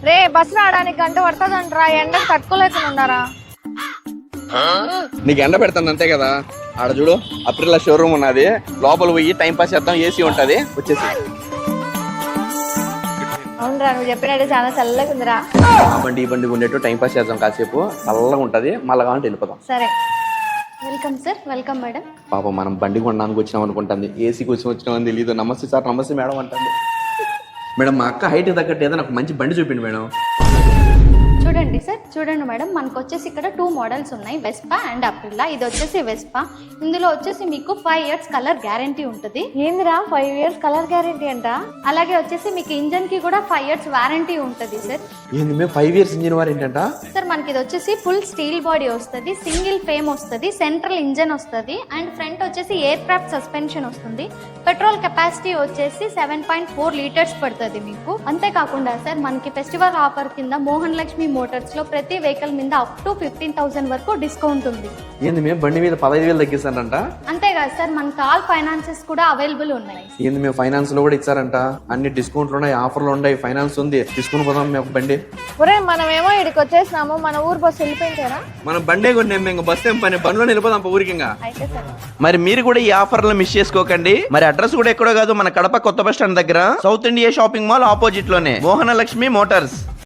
రే bus రావడానికి గంట పడుతుందంటరా, ఎండకు తట్టుకోలేకుండా ఉన్నారా? నీకు ఎండ పెడతాను అంతే కదా. ఆడ చూడు అప్రిల్ షోరూమ్ ఉన్నది, లోపల పోయి టైం పాస్ చేద్దాం, ఏసీ ఉంటది, వచ్చేసి. అవునరా, నువ్వు చెప్పినట్టు చాలా చల్లగా ఉందిరా. ఆ బండి ఈ బండి ఉండేట్టు టైం పాస్ చేద్దాం, కాసేపు చల్లగా ఉంటది, మళ్ళా కావాలంటే వెళ్ళిపోదాం. సరే, వెల్కమ్ సార్. Welcome madam. పాపం మనం బండి కొనడానికి వచ్చినాం అనుకుంటుంది, ఏసీకి వచ్చినామని తెలియదు. నమస్తే సార్, నమస్తే మేడం అంటుంది. మేడం మా అక్క హైట్ తగ్గట్టు ఏదైనా ఒక మంచి బండి చూపిండి మేడం. చూడండి సార్, చూడండి మేడం, మనకు వచ్చేసి ఇక్కడ 2 మోడల్స్ ఉన్నాయి, వెస్పా అండ్ అప్రిల్లా. ఇది వచ్చేసి వెస్పా. ఇందులో వచ్చేసి మీకు 5 years కలర్ గ్యారంటీ ఉంటుంది. ఏందిరా 5 years కలర్ గ్యారంటీ అంట? అలాగే వచ్చేసి మీకు ఇంజన్ కి కూడా 5 years వారంటీ ఉంటుంది సార్. ఏంది మేము 5 years ఇంజిన్ వారంటీ అంట? సార్ మనకి ఇది వచ్చేసి ఫుల్ స్టీల్ బాడీ వస్తుంది, సింగిల్ ఫేమ్ వస్తుంది, సెంట్రల్ ఇంజన్ వస్తుంది, అండ్ ఫ్రంట్ వచ్చేసి ఎయిర్ క్రాఫ్ట్ సస్పెన్షన్ వస్తుంది. పెట్రోల్ కెపాసిటీ వచ్చేసి 7.4 లీటర్స్ పడుతుంది మీకు. అంతేకాకుండా సార్ మనకి ఫెస్టివల్ ఆఫర్ కింద మోహన్ లక్ష్మి మోటార్స్ లో ప్రతి వెహికల్ మీద అప్ టు 15,000 వరకు డిస్కౌంట్ ఉంది. ఏంది మేము బండి మీద 15,000 తగ్గిస్తారంట? అంతేకాదు సార్, మనకి ఆల్ ఫైనాన్సెస్ కూడా అవైలబుల్ ఉన్నాయి. ఏంది మేము ఫైనాన్స్ లో కూడా ఇచ్చారంట, అన్ని డిస్కౌంట్లు ఉన్నాయి, ఆఫర్లు ఉన్నాయి, ఫైనాన్స్ ఉంది, తీసుకుని పోదాం మేము బండి. ఒరే మనమేమో ఇక్కడికి వచ్చేసినాము, మన ఊరు బస్సు వెళ్ళిపోయింటారా? మనం బండే కొన్నాం, ఇంకా బస్ ఏం పని, బండిలో వెళ్ళిపోదాం ఊరికి. ఇంకా అయితే సరే. మరి మీరు కూడా ఈ ఆఫర్లను మిస్ చేసుకోకండి. మరి అడ్రస్ కూడా ఎక్కడో కాదు, మన కడప కొత్త బస్ స్టాండ్ దగ్గర south India shopping mall opposite లోనే మోహన లక్ష్మి మోటార్స్.